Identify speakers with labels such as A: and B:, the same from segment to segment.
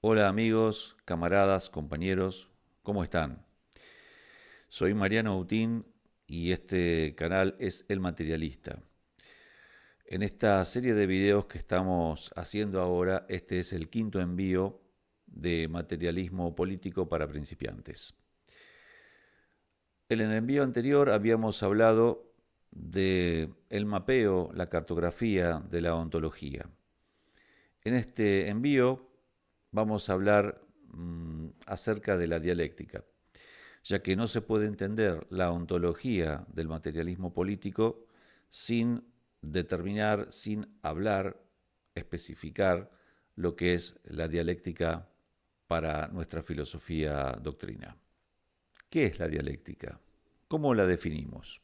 A: Hola amigos, camaradas, compañeros, ¿cómo están? Soy Mariano Autín y este canal es El Materialista. En esta serie de videos que estamos haciendo ahora, este es el quinto envío de materialismo político para principiantes. En el envío anterior habíamos hablado de el mapeo, la cartografía de la ontología. En este envío vamos a hablar acerca de la dialéctica, ya que no se puede entender la ontología del materialismo político sin determinar, sin hablar, especificar lo que es la dialéctica para nuestra filosofía doctrina. ¿Qué es la dialéctica? ¿Cómo la definimos?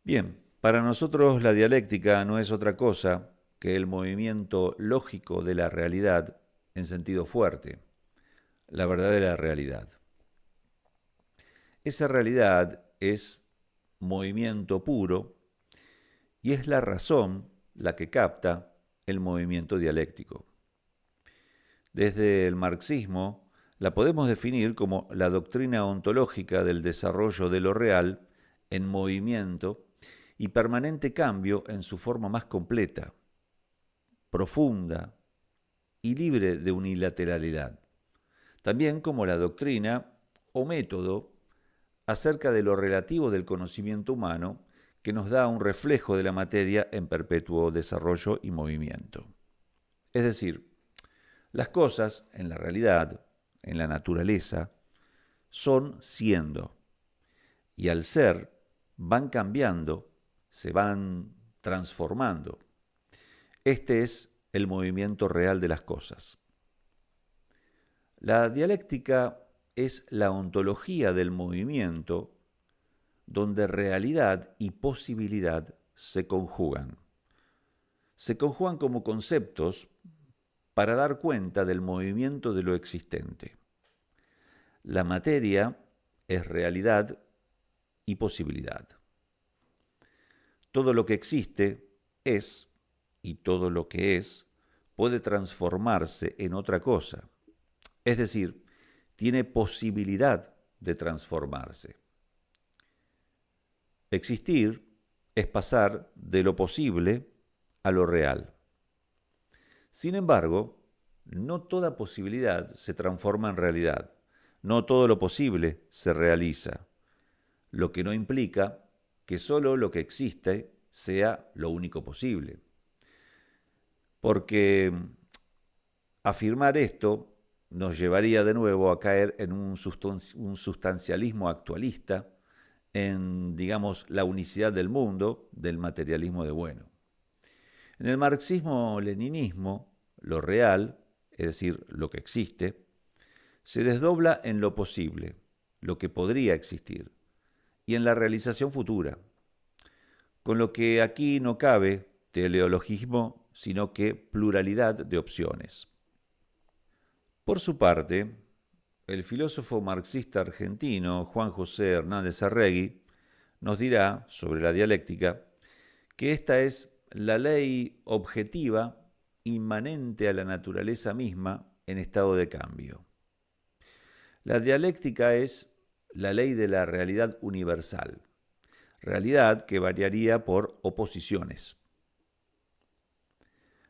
A: Bien, para nosotros la dialéctica no es otra cosa que el movimiento lógico de la realidad en sentido fuerte, la verdadera realidad. Esa realidad es movimiento puro y es la razón la que capta el movimiento dialéctico. Desde el marxismo la podemos definir como la doctrina ontológica del desarrollo de lo real en movimiento y permanente cambio en su forma más completa, profunda y libre de unilateralidad. También como la doctrina o método acerca de lo relativo del conocimiento humano que nos da un reflejo de la materia en perpetuo desarrollo y movimiento. Es decir, las cosas en la realidad, en la naturaleza, son siendo, y al ser van cambiando, se van transformando. Este es el movimiento real de las cosas. La dialéctica es la ontología del movimiento donde realidad y posibilidad se conjugan. Se conjugan como conceptos para dar cuenta del movimiento de lo existente. La materia es realidad y posibilidad. Todo lo que existe es, y todo lo que es puede transformarse en otra cosa. Es decir, tiene posibilidad de transformarse. Existir es pasar de lo posible a lo real. Sin embargo, no toda posibilidad se transforma en realidad. No todo lo posible se realiza, lo que no implica que solo lo que existe sea lo único posible. Porque afirmar esto nos llevaría de nuevo a caer en un sustancialismo actualista, en, digamos, la unicidad del mundo, del materialismo de bueno. En el marxismo-leninismo, lo real, es decir, lo que existe, se desdobla en lo posible, lo que podría existir, y en la realización futura, con lo que aquí no cabe teleologismo, sino que pluralidad de opciones. Por su parte, el filósofo marxista argentino Juan José Hernández Arregui nos dirá sobre la dialéctica que esta es la ley objetiva inmanente a la naturaleza misma en estado de cambio. La dialéctica es la ley de la realidad universal, realidad que variaría por oposiciones.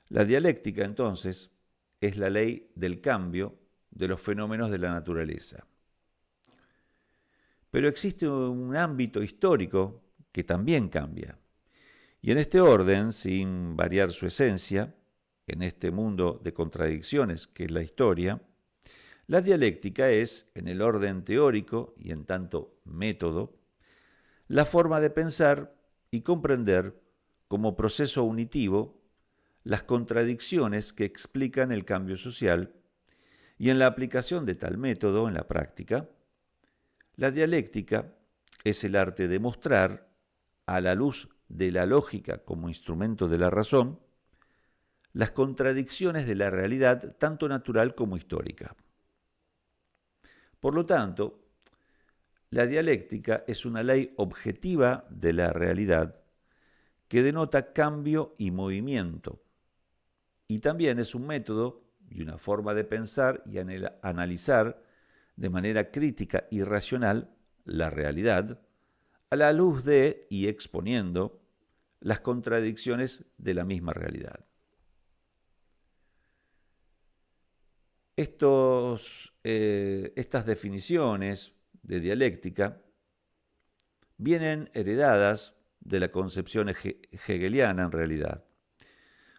A: La dialéctica, entonces, es la ley del cambio de los fenómenos de la naturaleza. Pero existe un ámbito histórico que también cambia. Y en este orden, sin variar su esencia, en este mundo de contradicciones que es la historia, la dialéctica es, en el orden teórico y en tanto método, la forma de pensar y comprender como proceso unitivo las contradicciones que explican el cambio social, y en la aplicación de tal método en la práctica, la dialéctica es el arte de mostrar, a la luz de la lógica como instrumento de la razón, las contradicciones de la realidad tanto natural como histórica. Por lo tanto, la dialéctica es una ley objetiva de la realidad que denota cambio y movimiento, y también es un método y una forma de pensar y analizar de manera crítica y racional la realidad a la luz de y exponiendo las contradicciones de la misma realidad. Estas definiciones de dialéctica vienen heredadas de la concepción hegeliana en realidad.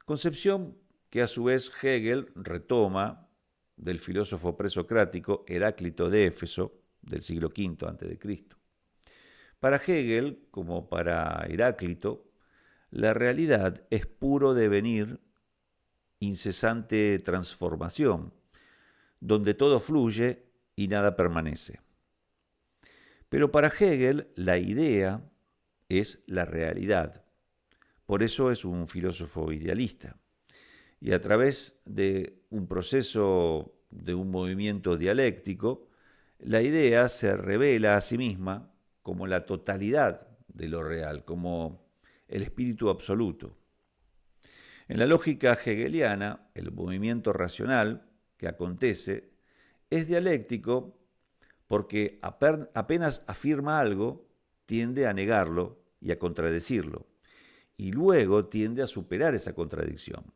A: Concepción que a su vez Hegel retoma del filósofo presocrático Heráclito de Éfeso del siglo V a.C. Para Hegel, como para Heráclito, la realidad es puro devenir, incesante transformación, donde todo fluye y nada permanece. Pero para Hegel, la idea es la realidad. Por eso es un filósofo idealista. Y a través de un proceso, de un movimiento dialéctico, la idea se revela a sí misma como la totalidad de lo real, como el espíritu absoluto. En la lógica hegeliana, el movimiento racional que acontece es dialéctico porque apenas afirma algo, tiende a negarlo y a contradecirlo, y luego tiende a superar esa contradicción.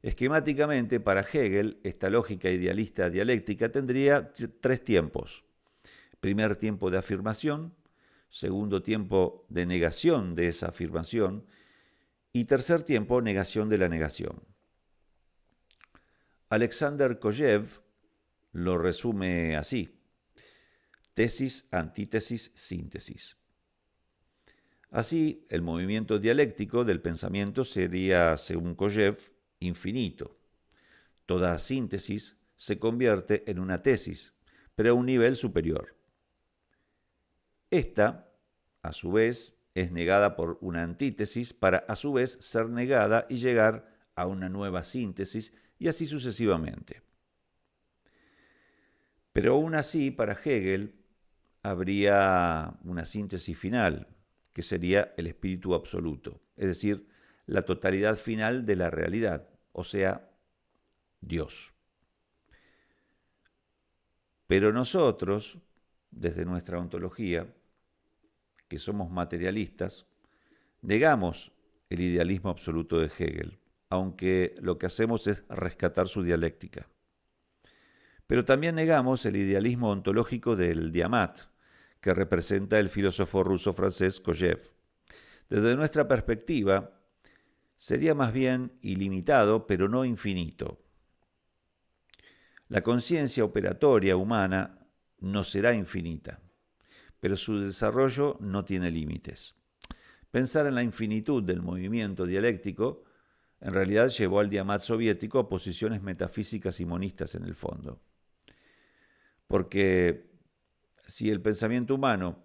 A: Esquemáticamente, para Hegel, esta lógica idealista dialéctica tendría tres tiempos. Primer tiempo de afirmación, segundo tiempo de negación de esa afirmación y tercer tiempo, negación de la negación. Alexander Kojev lo resume así: tesis, antítesis, síntesis. Así, el movimiento dialéctico del pensamiento sería, según Kojev, infinito. Toda síntesis se convierte en una tesis, pero a un nivel superior. Esta, a su vez, es negada por una antítesis para, a su vez, ser negada y llegar a una nueva síntesis, y así sucesivamente. Pero aún así, para Hegel, habría una síntesis final, que sería el espíritu absoluto, es decir, la totalidad final de la realidad, o sea, Dios. Pero nosotros, desde nuestra ontología, que somos materialistas, negamos el idealismo absoluto de Hegel, aunque lo que hacemos es rescatar su dialéctica. Pero también negamos el idealismo ontológico del Diamat, que representa el filósofo ruso-francés Kojev. Desde nuestra perspectiva, sería más bien ilimitado, pero no infinito. La conciencia operatoria humana no será infinita, pero su desarrollo no tiene límites. Pensar en la infinitud del movimiento dialéctico en realidad llevó al Diamat soviético a posiciones metafísicas y monistas en el fondo. Porque si el pensamiento humano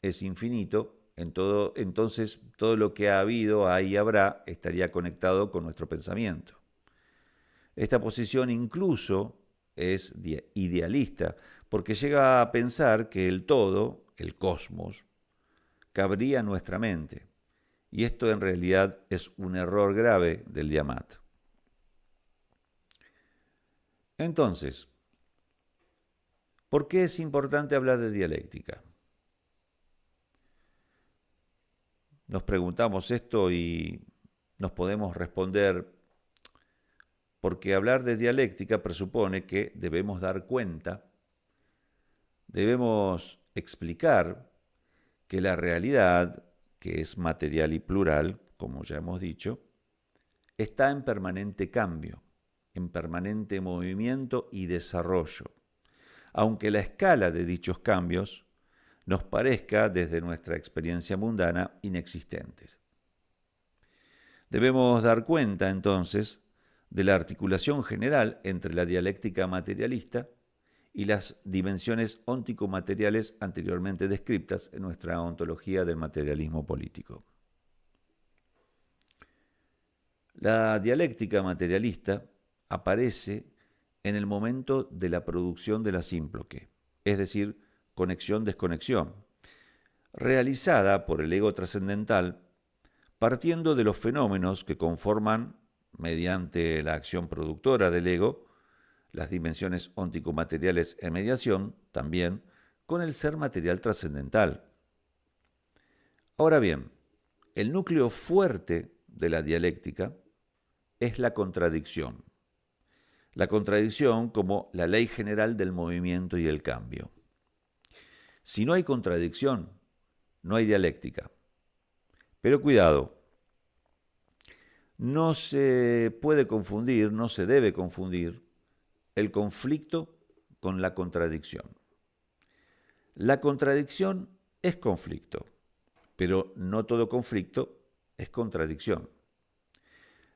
A: es infinito, entonces todo lo que ha habido, hay y habrá, estaría conectado con nuestro pensamiento. Esta posición incluso es idealista, porque llega a pensar que el todo, el cosmos, cabría en nuestra mente. Y esto en realidad es un error grave del Diamat. Entonces, ¿por qué es importante hablar de dialéctica? Nos preguntamos esto y nos podemos responder porque hablar de dialéctica presupone que debemos dar cuenta, debemos explicar que la realidad, que es material y plural, como ya hemos dicho, está en permanente cambio, en permanente movimiento y desarrollo, aunque la escala de dichos cambios nos parezca, desde nuestra experiencia mundana, inexistentes. Debemos dar cuenta, entonces, de la articulación general entre la dialéctica materialista y las dimensiones óntico-materiales anteriormente descritas en nuestra ontología del materialismo político. La dialéctica materialista aparece en el momento de la producción de la símploque, es decir, conexión-desconexión, realizada por el ego trascendental partiendo de los fenómenos que conforman mediante la acción productora del ego, las dimensiones óntico-materiales en mediación, también con el ser material trascendental. Ahora bien, el núcleo fuerte de la dialéctica es la contradicción. La contradicción como la ley general del movimiento y el cambio. Si no hay contradicción, no hay dialéctica. Pero cuidado, no se puede confundir, no se debe confundir el conflicto con la contradicción. La contradicción es conflicto, pero no todo conflicto es contradicción.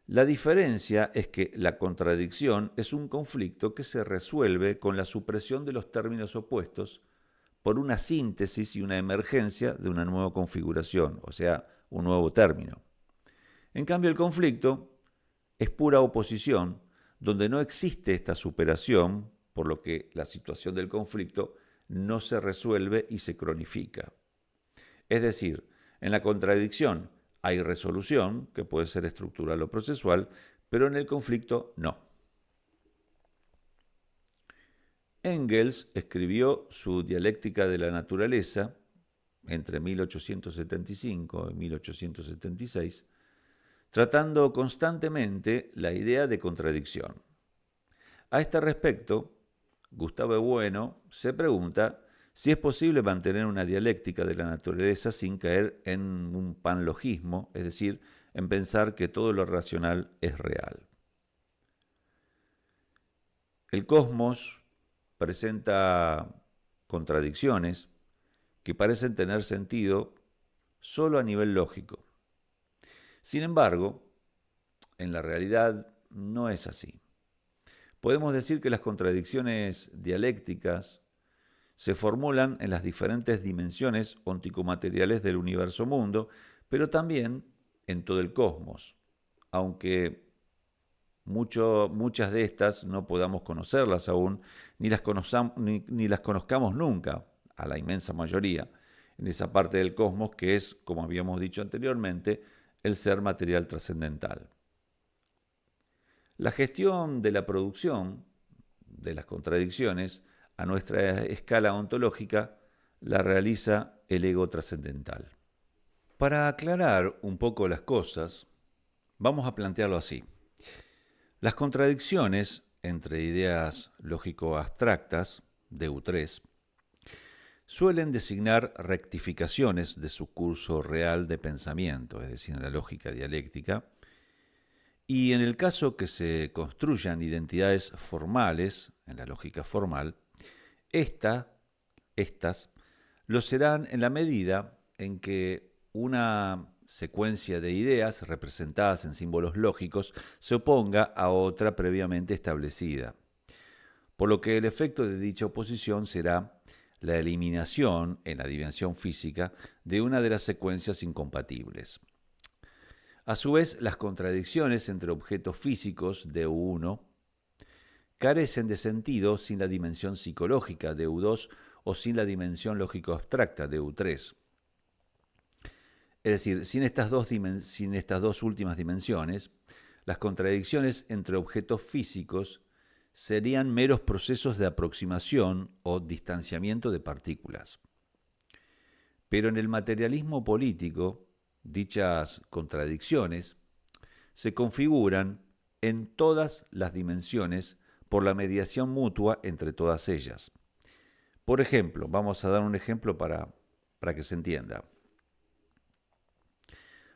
A: La diferencia es que la contradicción es un conflicto que se resuelve con la supresión de los términos opuestos por una síntesis y una emergencia de una nueva configuración, o sea, un nuevo término. En cambio, el conflicto es pura oposición, donde no existe esta superación, por lo que la situación del conflicto no se resuelve y se cronifica. Es decir, en la contradicción hay resolución, que puede ser estructural o procesual, pero en el conflicto no. Engels escribió su Dialéctica de la Naturaleza entre 1875 y 1876, tratando constantemente la idea de contradicción. A este respecto, Gustavo Bueno se pregunta si es posible mantener una dialéctica de la naturaleza sin caer en un panlogismo, es decir, en pensar que todo lo racional es real. El cosmos presenta contradicciones que parecen tener sentido solo a nivel lógico. Sin embargo, en la realidad no es así. Podemos decir que las contradicciones dialécticas se formulan en las diferentes dimensiones óntico-materiales del universo-mundo, pero también en todo el cosmos, aunque muchas de estas no podamos conocerlas aún, ni las conozcamos nunca, a la inmensa mayoría, en esa parte del cosmos que es, como habíamos dicho anteriormente, el ser material trascendental. La gestión de la producción de las contradicciones a nuestra escala ontológica la realiza el ego trascendental. Para aclarar un poco las cosas, vamos a plantearlo así. Las contradicciones entre ideas lógico-abstractas, DU3, suelen designar rectificaciones de su curso real de pensamiento, es decir, en la lógica dialéctica, y en el caso que se construyan identidades formales, en la lógica formal, estas lo serán en la medida en que una secuencia de ideas representadas en símbolos lógicos se oponga a otra previamente establecida. Por lo que el efecto de dicha oposición será la eliminación en la dimensión física de una de las secuencias incompatibles. A su vez, las contradicciones entre objetos físicos DU1 carecen de sentido sin la dimensión psicológica DU2 o sin la dimensión lógico-abstracta DU3. Es decir, sin estas dos últimas dimensiones, las contradicciones entre objetos físicos serían meros procesos de aproximación o distanciamiento de partículas. Pero en el materialismo político, dichas contradicciones se configuran en todas las dimensiones por la mediación mutua entre todas ellas. Por ejemplo, vamos a dar un ejemplo para que se entienda.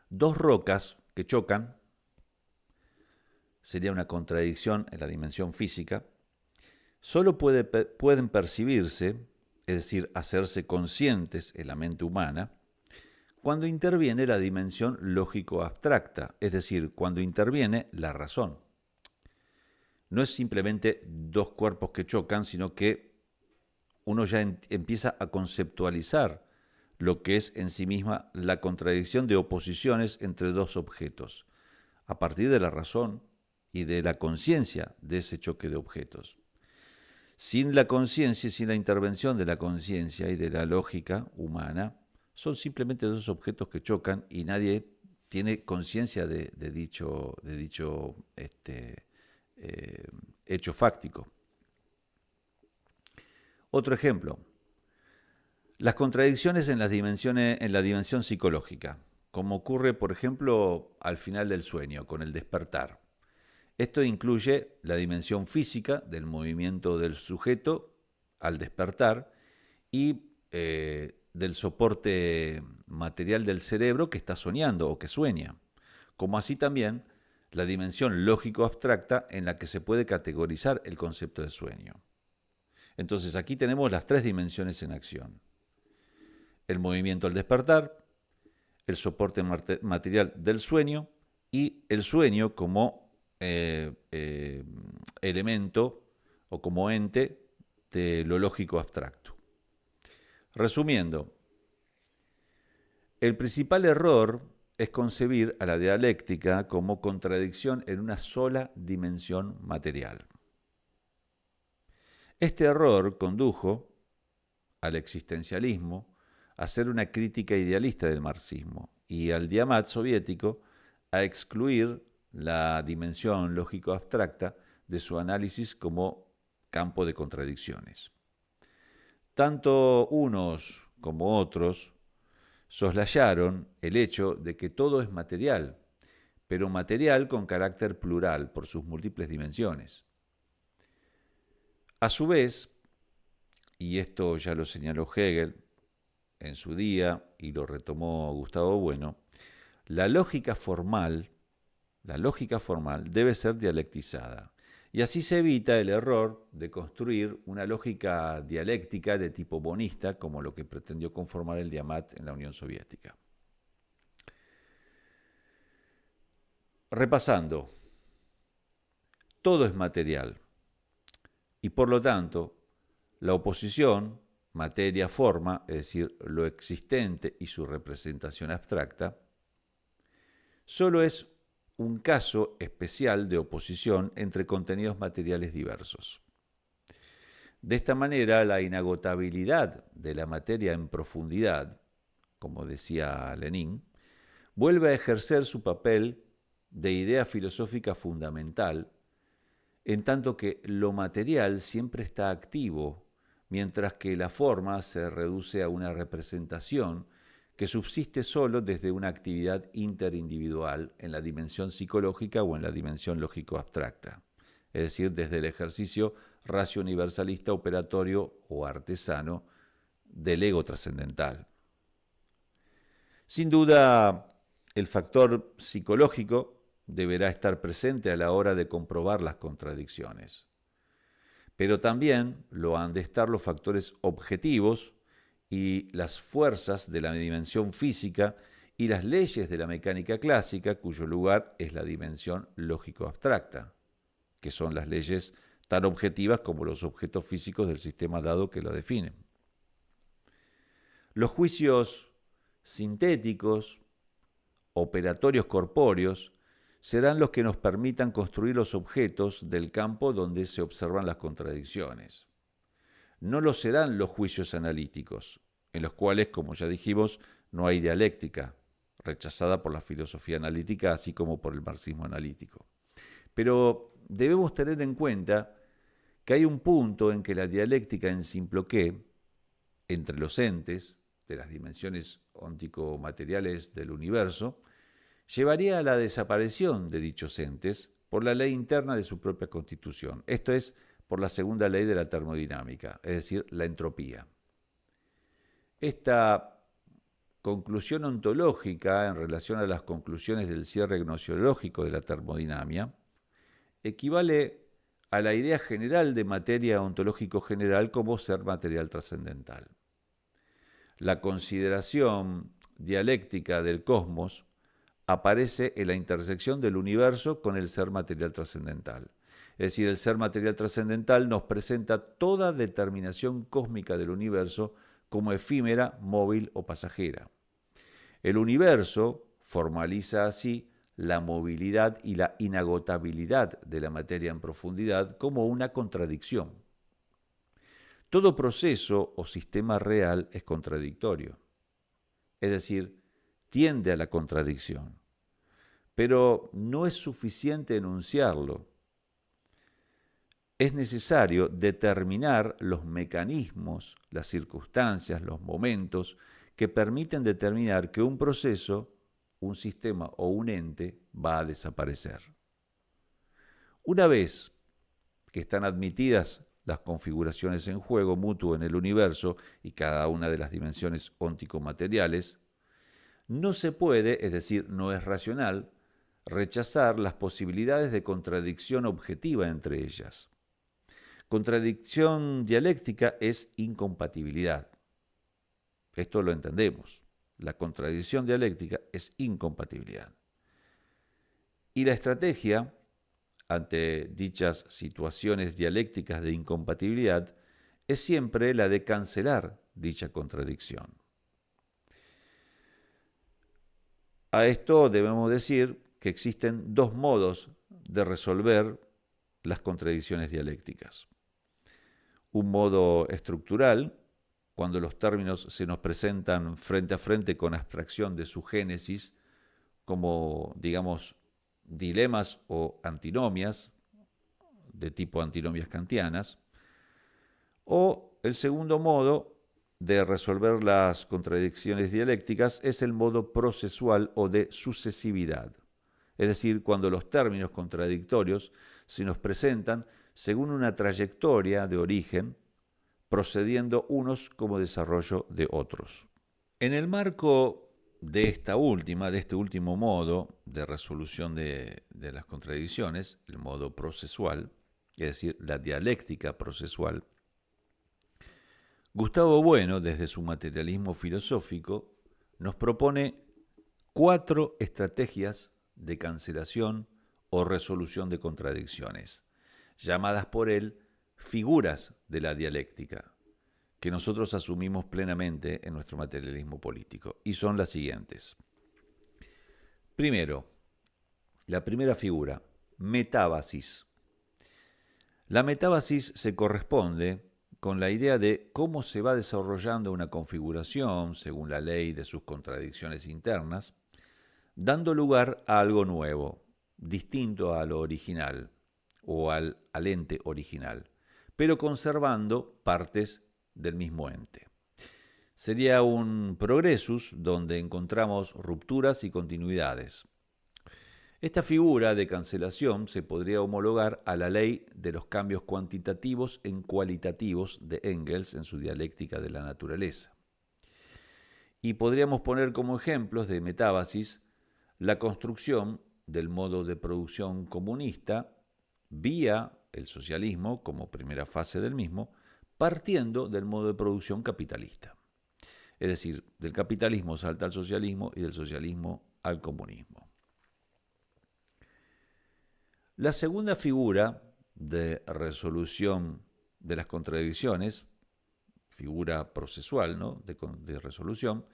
A: Dos rocas que chocan, sería una contradicción en la dimensión física, solo pueden percibirse, es decir, hacerse conscientes en la mente humana, cuando interviene la dimensión lógico-abstracta, es decir, cuando interviene la razón. No es simplemente dos cuerpos que chocan, sino que uno ya empieza a conceptualizar lo que es en sí misma la contradicción de oposiciones entre dos objetos, a partir de la razón y de la conciencia de ese choque de objetos. Sin la conciencia y sin la intervención de la conciencia y de la lógica humana, son simplemente dos objetos que chocan y nadie tiene conciencia de dicho hecho fáctico. Otro ejemplo, las contradicciones en la dimensión psicológica, como ocurre, por ejemplo, al final del sueño, con el despertar. Esto incluye la dimensión física del movimiento del sujeto al despertar y del soporte material del cerebro que está soñando o que sueña, como así también la dimensión lógico-abstracta en la que se puede categorizar el concepto de sueño. Entonces aquí tenemos las tres dimensiones en acción: el movimiento al despertar, el soporte material del sueño y el sueño como elemento o como ente de lo lógico abstracto. Resumiendo, el principal error es concebir a la dialéctica como contradicción en una sola dimensión material. Este error condujo al existencialismo, a hacer una crítica idealista del marxismo y al Diamat soviético a excluir la dimensión lógico-abstracta de su análisis como campo de contradicciones. Tanto unos como otros soslayaron el hecho de que todo es material, pero material con carácter plural por sus múltiples dimensiones. A su vez, y esto ya lo señaló Hegel en su día y lo retomó Gustavo Bueno, la lógica formal debe ser dialectizada. Y así se evita el error de construir una lógica dialéctica de tipo bonista, como lo que pretendió conformar el Diamat en la Unión Soviética. Repasando, todo es material y por lo tanto la oposición materia-forma, es decir, lo existente y su representación abstracta, solo es un caso especial de oposición entre contenidos materiales diversos. De esta manera, la inagotabilidad de la materia en profundidad, como decía Lenin, vuelve a ejercer su papel de idea filosófica fundamental, en tanto que lo material siempre está activo, mientras que la forma se reduce a una representación que subsiste solo desde una actividad interindividual en la dimensión psicológica o en la dimensión lógico-abstracta, es decir, desde el ejercicio racio-universalista operatorio o artesano del ego trascendental. Sin duda, el factor psicológico deberá estar presente a la hora de comprobar las contradicciones. Pero también lo han de estar los factores objetivos y las fuerzas de la dimensión física y las leyes de la mecánica clásica, cuyo lugar es la dimensión lógico-abstracta, que son las leyes tan objetivas como los objetos físicos del sistema dado que lo definen. Los juicios sintéticos, operatorios corpóreos, serán los que nos permitan construir los objetos del campo donde se observan las contradicciones. No lo serán los juicios analíticos, en los cuales, como ya dijimos, no hay dialéctica, rechazada por la filosofía analítica, así como por el marxismo analítico. Pero debemos tener en cuenta que hay un punto en que la dialéctica en Simploqué, entre los entes de las dimensiones óntico-materiales del universo, llevaría a la desaparición de dichos entes por la ley interna de su propia constitución, esto es, por la segunda ley de la termodinámica, es decir, la entropía. Esta conclusión ontológica en relación a las conclusiones del cierre gnosiológico de la termodinámica equivale a la idea general de materia ontológico general como ser material trascendental. La consideración dialéctica del cosmos aparece en la intersección del universo con el ser material trascendental. Es decir, el ser material trascendental nos presenta toda determinación cósmica del universo como efímera, móvil o pasajera. El universo formaliza así la movilidad y la inagotabilidad de la materia en profundidad como una contradicción. Todo proceso o sistema real es contradictorio, es decir, tiende a la contradicción. pero no es suficiente enunciarlo. Es necesario determinar los mecanismos, las circunstancias, los momentos que permiten determinar que un proceso, un sistema o un ente va a desaparecer. Una vez que están admitidas las configuraciones en juego mutuo en el universo y cada una de las dimensiones óntico-materiales, no se puede, es decir, no es racional, rechazar las posibilidades de contradicción objetiva entre ellas. Contradicción dialéctica es incompatibilidad. Esto lo entendemos. La contradicción dialéctica es incompatibilidad. Y la estrategia ante dichas situaciones dialécticas de incompatibilidad es siempre la de cancelar dicha contradicción. A esto debemos decir que existen dos modos de resolver las contradicciones dialécticas. Un modo estructural, cuando los términos se nos presentan frente a frente con abstracción de su génesis, como, digamos, dilemas o antinomias, de tipo antinomias kantianas, o el segundo modo de resolver las contradicciones dialécticas es el modo procesual o de sucesividad, es decir, cuando los términos contradictorios se nos presentan según una trayectoria de origen, procediendo unos como desarrollo de otros. En el marco de este último modo de resolución de las contradicciones, el modo procesual, es decir, la dialéctica procesual, Gustavo Bueno, desde su materialismo filosófico, nos propone 4 estrategias de cancelación o resolución de contradicciones, llamadas por él figuras de la dialéctica, que nosotros asumimos plenamente en nuestro materialismo político, y son las siguientes. Primero, la primera figura, metábasis. La metábasis se corresponde con la idea de cómo se va desarrollando una configuración según la ley de sus contradicciones internas, dando lugar a algo nuevo, distinto a lo original o al ente original, pero conservando partes del mismo ente. Sería un progresus donde encontramos rupturas y continuidades. Esta figura de cancelación se podría homologar a la ley de los cambios cuantitativos en cualitativos de Engels en su dialéctica de la naturaleza. Y podríamos poner como ejemplos de metábasis la construcción del modo de producción comunista vía el socialismo como primera fase del mismo, partiendo del modo de producción capitalista. Es decir, del capitalismo salta al socialismo y del socialismo al comunismo. La segunda figura de resolución de las contradicciones, figura procesual, ¿no?, de resolución,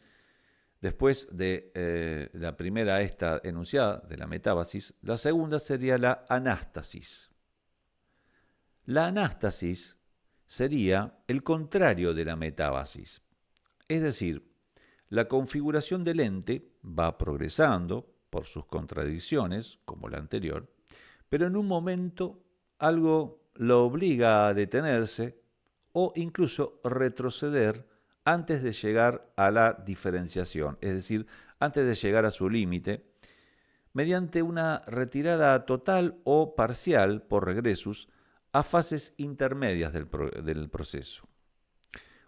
A: después de la primera esta enunciada, de la metábasis, la segunda sería la anástasis. La anástasis sería el contrario de la metábasis, es decir, la configuración del ente va progresando por sus contradicciones, como la anterior, pero en un momento algo lo obliga a detenerse o incluso retroceder antes de llegar a la diferenciación, es decir, antes de llegar a su límite, mediante una retirada total o parcial por regresus a fases intermedias del proceso.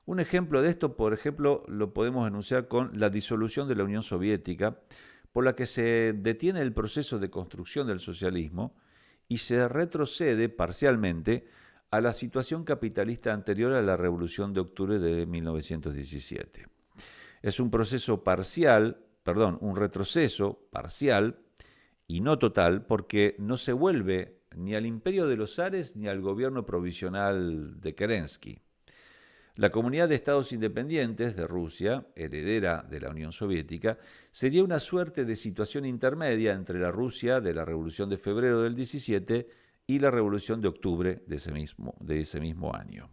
A: Un ejemplo de esto, por ejemplo, lo podemos enunciar con la disolución de la Unión Soviética, por la que se detiene el proceso de construcción del socialismo y se retrocede parcialmente a la situación capitalista anterior a la Revolución de Octubre de 1917. Es un un retroceso parcial y no total, porque no se vuelve ni al imperio de los zares ni al gobierno provisional de Kerensky. La Comunidad de Estados Independientes de Rusia, heredera de la Unión Soviética, sería una suerte de situación intermedia entre la Rusia de la Revolución de Febrero del 17 y la Revolución de Octubre de ese mismo año.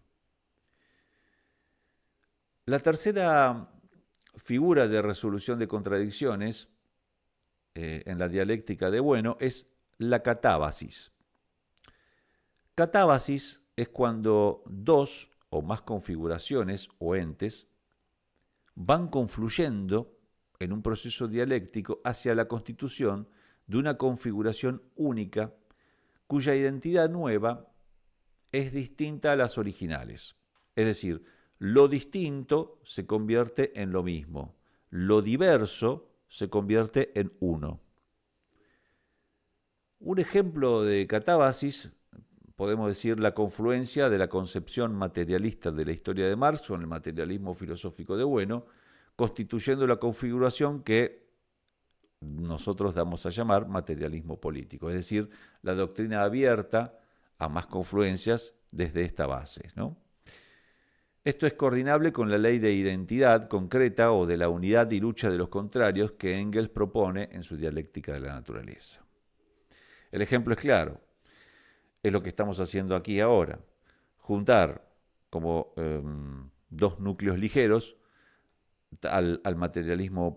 A: La tercera figura de resolución de contradicciones en la dialéctica de Bueno es la catábasis. Catábasis es cuando dos o más configuraciones o entes van confluyendo en un proceso dialéctico hacia la constitución de una configuración única cuya identidad nueva es distinta a las originales. Es decir, lo distinto se convierte en lo mismo, lo diverso se convierte en uno. Un ejemplo de catábasis, podemos decir, la confluencia de la concepción materialista de la historia de Marx con el materialismo filosófico de Bueno, constituyendo la configuración que nosotros damos a llamar materialismo político, es decir, la doctrina abierta a más confluencias desde esta base, ¿no? Esto es coordinable con la ley de identidad concreta o de la unidad y lucha de los contrarios que Engels propone en su dialéctica de la naturaleza. El ejemplo es claro, es lo que estamos haciendo aquí ahora, juntar como dos núcleos ligeros al materialismo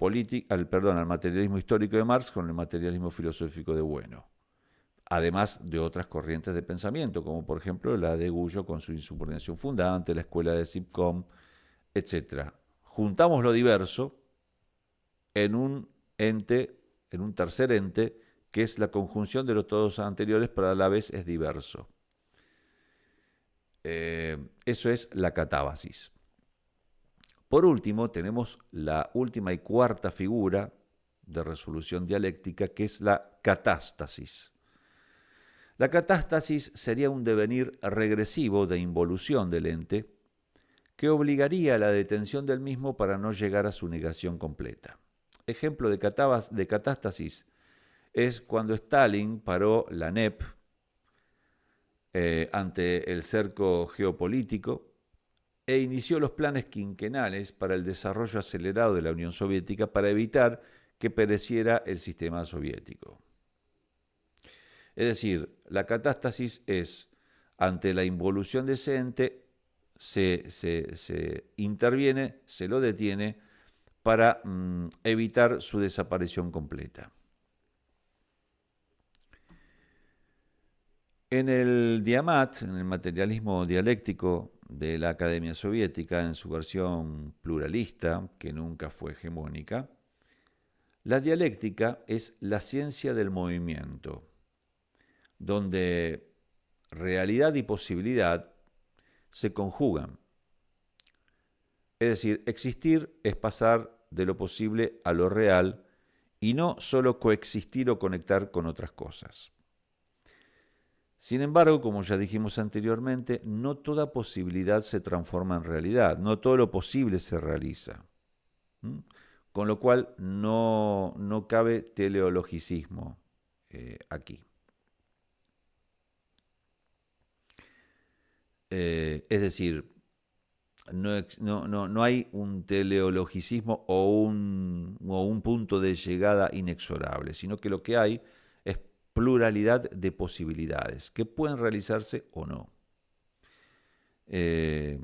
A: al materialismo histórico de Marx con el materialismo filosófico de Bueno, además de otras corrientes de pensamiento, como por ejemplo la de Gullo con su insubordinación fundante, la escuela de Zipcom, etc. Juntamos lo diverso en un ente, en un tercer ente, que es la conjunción de los todos anteriores, pero a la vez es diverso. Eso es la catábasis. Por último, tenemos la última y cuarta figura de resolución dialéctica, que es la catástasis. La catástasis sería un devenir regresivo de involución del ente que obligaría a la detención del mismo para no llegar a su negación completa. Ejemplo de catástasis es cuando Stalin paró la NEP ante el cerco geopolítico e inició los planes quinquenales para el desarrollo acelerado de la Unión Soviética para evitar que pereciera el sistema soviético. Es decir, la catástasis es, ante la involución de ese ente, se interviene, se lo detiene para evitar su desaparición completa. En el Diamat, en el materialismo dialéctico de la Academia Soviética, en su versión pluralista, que nunca fue hegemónica, la dialéctica es la ciencia del movimiento, donde realidad y posibilidad se conjugan. Es decir, existir es pasar de lo posible a lo real y no solo coexistir o conectar con otras cosas. Sin embargo, como ya dijimos anteriormente, no toda posibilidad se transforma en realidad, no todo lo posible se realiza. Con lo cual no cabe teleologicismo aquí. Es decir, no hay un teleologicismo o un punto de llegada inexorable, sino que lo que hay es pluralidad de posibilidades que pueden realizarse o no. El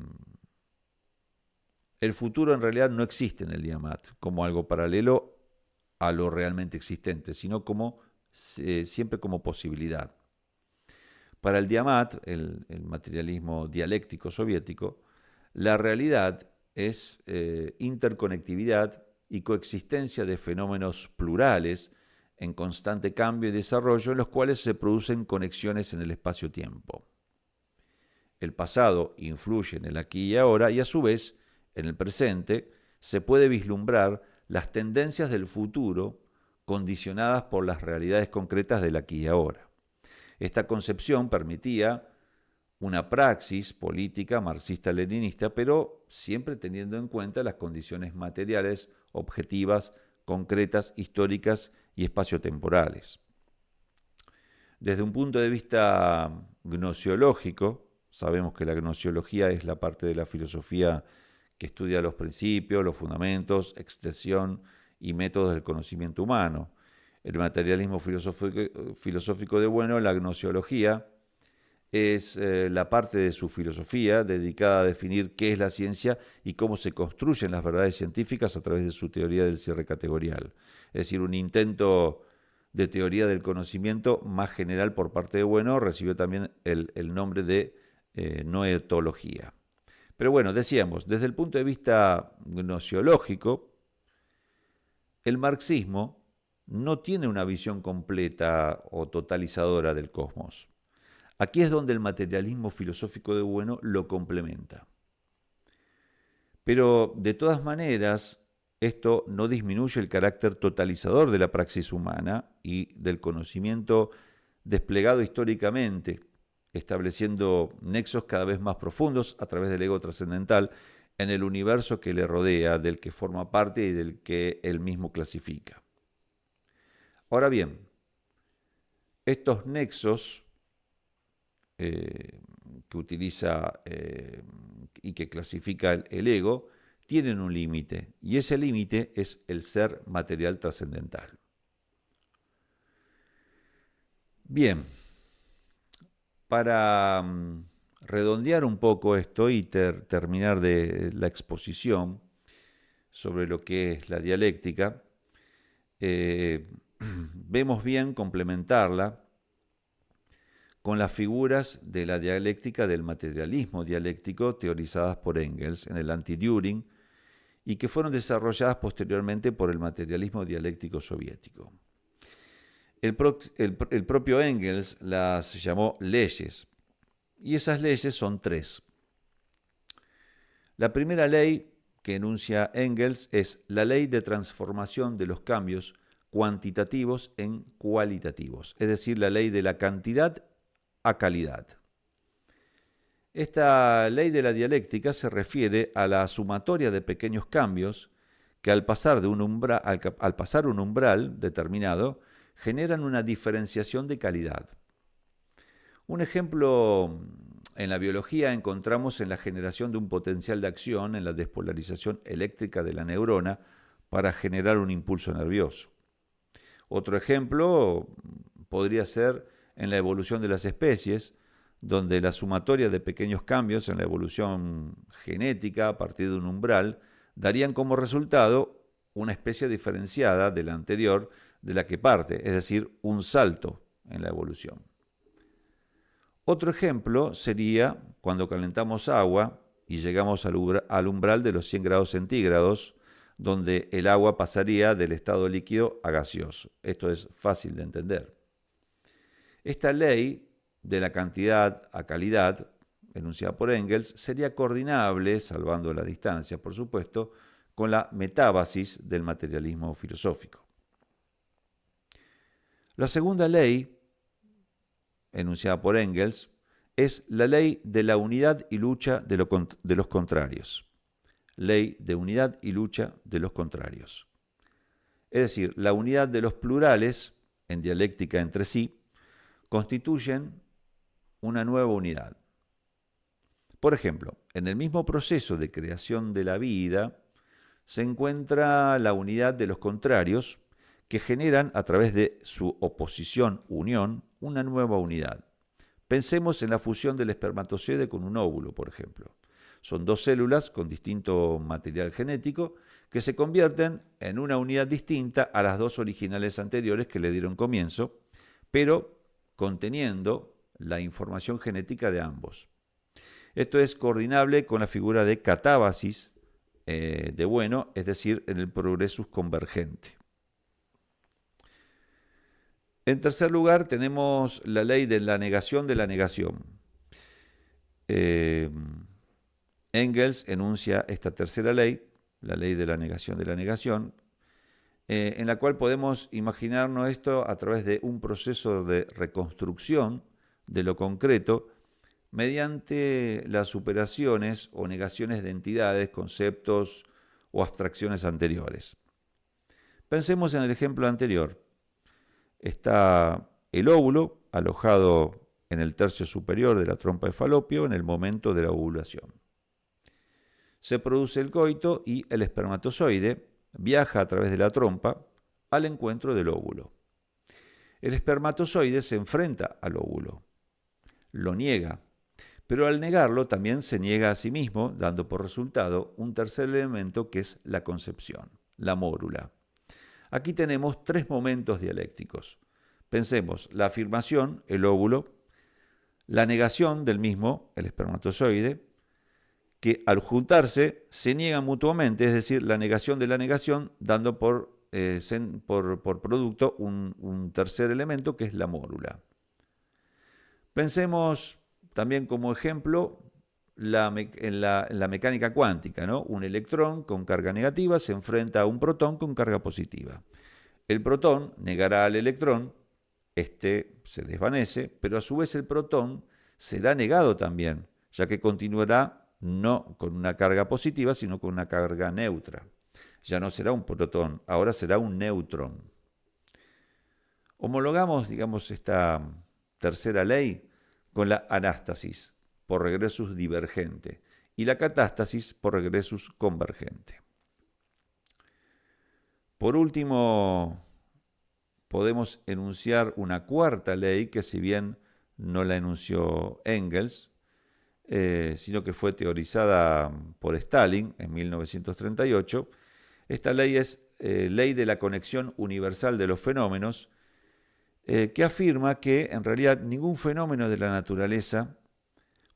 A: futuro en realidad no existe en el Diamat como algo paralelo a lo realmente existente, sino siempre como posibilidad. Para el Diamat, el materialismo dialéctico soviético, la realidad es interconectividad y coexistencia de fenómenos plurales en constante cambio y desarrollo en los cuales se producen conexiones en el espacio-tiempo. El pasado influye en el aquí y ahora y a su vez, en el presente, se puede vislumbrar las tendencias del futuro condicionadas por las realidades concretas del aquí y ahora. Esta concepción permitía una praxis política marxista-leninista, pero siempre teniendo en cuenta las condiciones materiales, objetivas, concretas, históricas y espaciotemporales. Desde un punto de vista gnosiológico, sabemos que la gnosiología es la parte de la filosofía que estudia los principios, los fundamentos, extensión y métodos del conocimiento humano. El materialismo filosófico de Bueno, la gnosiología, es la parte de su filosofía dedicada a definir qué es la ciencia y cómo se construyen las verdades científicas a través de su teoría del cierre categorial. Es decir, un intento de teoría del conocimiento más general por parte de Bueno recibió también el nombre de noetología. Pero bueno, decíamos, desde el punto de vista gnosiológico, el marxismo no tiene una visión completa o totalizadora del cosmos. Aquí es donde el materialismo filosófico de Bueno lo complementa. Pero de todas maneras, esto no disminuye el carácter totalizador de la praxis humana y del conocimiento desplegado históricamente, estableciendo nexos cada vez más profundos a través del ego trascendental en el universo que le rodea, del que forma parte y del que él mismo clasifica. Ahora bien, estos nexos que utiliza y que clasifica el ego, tienen un límite, y ese límite es el ser material trascendental. Bien, para redondear un poco esto y terminar de la exposición sobre lo que es la dialéctica, vemos bien complementarla con las figuras de la dialéctica del materialismo dialéctico teorizadas por Engels en el Anti-Düring y que fueron desarrolladas posteriormente por el materialismo dialéctico soviético. El propio Engels las llamó leyes, y esas leyes son tres. La primera ley que enuncia Engels es la ley de transformación de los cambios cuantitativos en cualitativos, es decir, la ley de la cantidad a calidad. Esta ley de la dialéctica se refiere a la sumatoria de pequeños cambios que al pasar un umbral determinado generan una diferenciación de calidad. Un ejemplo en la biología encontramos en la generación de un potencial de acción en la despolarización eléctrica de la neurona para generar un impulso nervioso. Otro ejemplo podría ser en la evolución de las especies, donde la sumatoria de pequeños cambios en la evolución genética a partir de un umbral darían como resultado una especie diferenciada de la anterior de la que parte, es decir, un salto en la evolución. Otro ejemplo sería cuando calentamos agua y llegamos al umbral de los 100 grados centígrados, donde el agua pasaría del estado líquido a gaseoso. Esto es fácil de entender. Esta ley de la cantidad a calidad, enunciada por Engels, sería coordinable, salvando la distancia, por supuesto, con la metábasis del materialismo filosófico. La segunda ley, enunciada por Engels, es la ley de la unidad y lucha de los contrarios. Ley de unidad y lucha de los contrarios. Es decir, la unidad de los plurales, en dialéctica entre sí, constituyen una nueva unidad. Por ejemplo, en el mismo proceso de creación de la vida se encuentra la unidad de los contrarios que generan a través de su oposición, unión, una nueva unidad. Pensemos en la fusión del espermatozoide con un óvulo, por ejemplo. Son dos células con distinto material genético que se convierten en una unidad distinta a las dos originales anteriores que le dieron comienzo, pero conteniendo la información genética de ambos. Esto es coordinable con la figura de catábasis de Bueno, es decir, en el progresus convergente. En tercer lugar, tenemos la ley de la negación de la negación. Engels enuncia esta tercera ley, la ley de la negación, en la cual podemos imaginarnos esto a través de un proceso de reconstrucción de lo concreto mediante las superaciones o negaciones de entidades, conceptos o abstracciones anteriores. Pensemos en el ejemplo anterior. Está el óvulo alojado en el tercio superior de la trompa de Falopio en el momento de la ovulación. Se produce el coito y el espermatozoide viaja a través de la trompa al encuentro del óvulo. El espermatozoide se enfrenta al óvulo. lo niega. Pero al negarlo también se niega a sí mismo, dando por resultado un tercer elemento que es la concepción, la mórula. Aquí tenemos tres momentos dialécticos. Pensemos, la afirmación, el óvulo, la negación del mismo, el espermatozoide, que al juntarse se niegan mutuamente, es decir, la negación de la negación, dando por producto un tercer elemento que es la mórula. Pensemos también como ejemplo en la mecánica cuántica, ¿no? Un electrón con carga negativa se enfrenta a un protón con carga positiva. El protón negará al electrón, este se desvanece, pero a su vez el protón será negado también, ya que continuará no con una carga positiva, sino con una carga neutra. Ya no será un protón, ahora será un neutrón. Homologamos, digamos, esta tercera ley con la anástasis, por regresus divergente, y la catástasis por regresus convergente. Por último, podemos enunciar una cuarta ley que, si bien no la enunció Engels, sino que fue teorizada por Stalin en 1938. Esta ley es ley de la conexión universal de los fenómenos, que afirma que en realidad ningún fenómeno de la naturaleza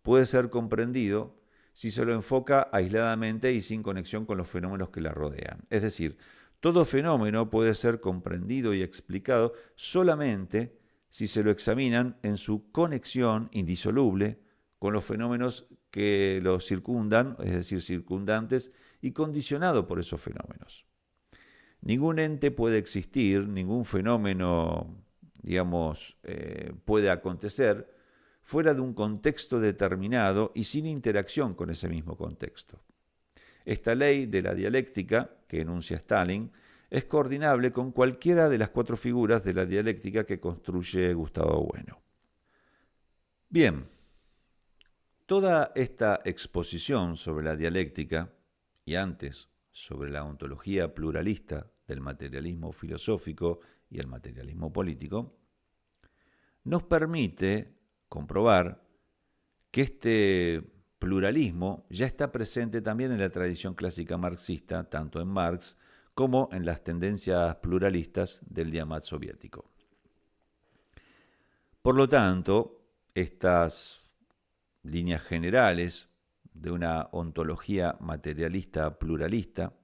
A: puede ser comprendido si se lo enfoca aisladamente y sin conexión con los fenómenos que la rodean. Es decir, todo fenómeno puede ser comprendido y explicado solamente si se lo examinan en su conexión indisoluble con los fenómenos que los circundan, es decir, circundantes, y condicionado por esos fenómenos. Ningún ente puede existir, ningún fenómeno, digamos, puede acontecer fuera de un contexto determinado y sin interacción con ese mismo contexto. Esta ley de la dialéctica, que enuncia Stalin, es coordinable con cualquiera de las cuatro figuras de la dialéctica que construye Gustavo Bueno. Bien, toda esta exposición sobre la dialéctica, y antes sobre la ontología pluralista del materialismo filosófico y el materialismo político, nos permite comprobar que este pluralismo ya está presente también en la tradición clásica marxista, tanto en Marx como en las tendencias pluralistas del Diamant soviético. Por lo tanto, estas líneas generales de una ontología materialista pluralista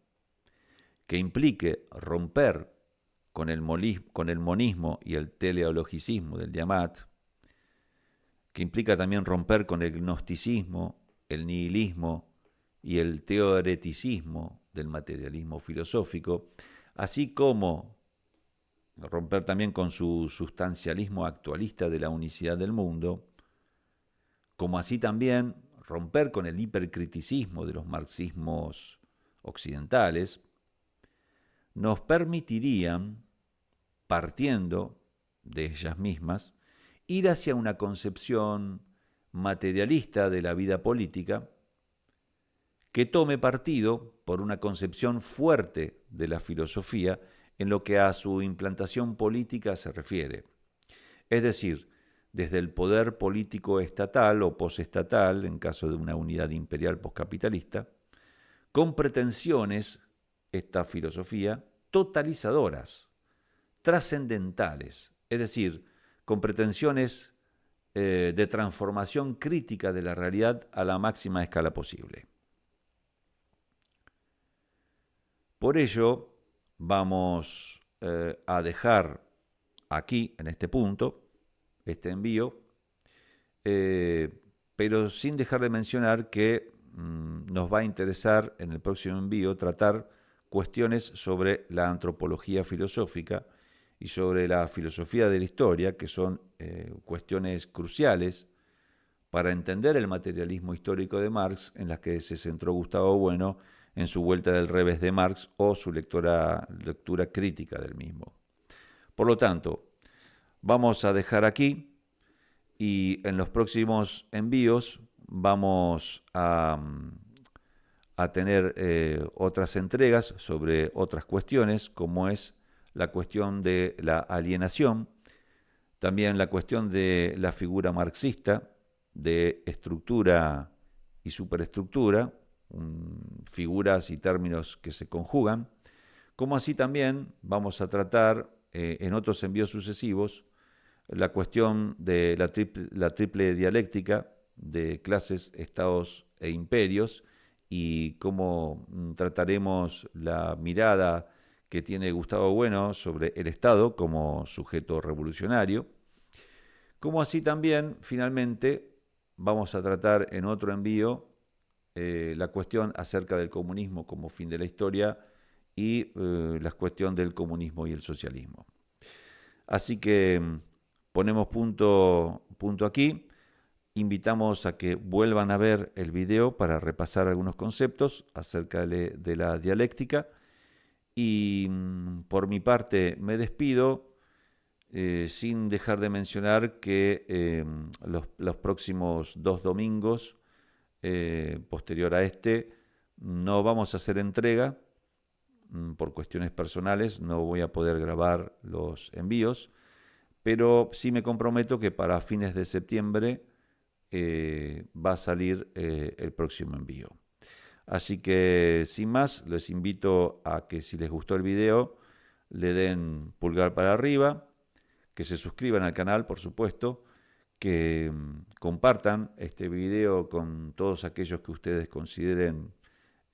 A: que implique romper con el monismo y el teleologicismo del Diamant, que implica también romper con el gnosticismo, el nihilismo y el teoreticismo del materialismo filosófico, así como romper también con su sustancialismo actualista de la unicidad del mundo, como así también romper con el hipercriticismo de los marxismos occidentales, nos permitirían, partiendo de ellas mismas, ir hacia una concepción materialista de la vida política que tome partido por una concepción fuerte de la filosofía en lo que a su implantación política se refiere. Es decir, desde el poder político estatal o posestatal, en caso de una unidad imperial poscapitalista, con pretensiones, esta filosofía, totalizadoras, trascendentales, es decir, con pretensiones de transformación crítica de la realidad a la máxima escala posible. Por ello, vamos a dejar aquí, en este punto, este envío, pero sin dejar de mencionar que nos va a interesar en el próximo envío tratar cuestiones sobre la antropología filosófica y sobre la filosofía de la historia, que son cuestiones cruciales para entender el materialismo histórico de Marx, en las que se centró Gustavo Bueno en su vuelta del revés de Marx o su lectura crítica del mismo. Por lo tanto, vamos a dejar aquí y en los próximos envíos vamos a tener otras entregas sobre otras cuestiones, como es la cuestión de la alienación, también la cuestión de la figura marxista de estructura y superestructura, figuras y términos que se conjugan, como así también vamos a tratar en otros envíos sucesivos la cuestión de la triple dialéctica de clases, estados e imperios, y cómo trataremos la mirada que tiene Gustavo Bueno sobre el Estado como sujeto revolucionario, como así también, finalmente, vamos a tratar en otro envío la cuestión acerca del comunismo como fin de la historia y la cuestión del comunismo y el socialismo. Así que ponemos punto aquí. Invitamos a que vuelvan a ver el video para repasar algunos conceptos acerca de la dialéctica. Y por mi parte me despido sin dejar de mencionar que los próximos 2 domingos, posterior a este, no vamos a hacer entrega por cuestiones personales, no voy a poder grabar los envíos, pero sí me comprometo que para fines de septiembre va a salir el próximo envío. Así que sin más, les invito a que si les gustó el video, le den pulgar para arriba, que se suscriban al canal, por supuesto, que compartan este video con todos aquellos que ustedes consideren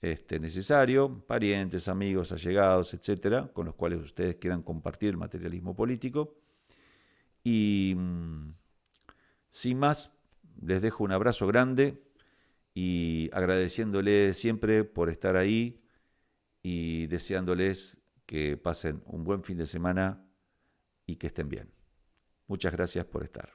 A: necesario, parientes, amigos, allegados, etcétera, con los cuales ustedes quieran compartir el materialismo político. Y sin más, les dejo un abrazo grande y agradeciéndoles siempre por estar ahí y deseándoles que pasen un buen fin de semana y que estén bien. Muchas gracias por estar.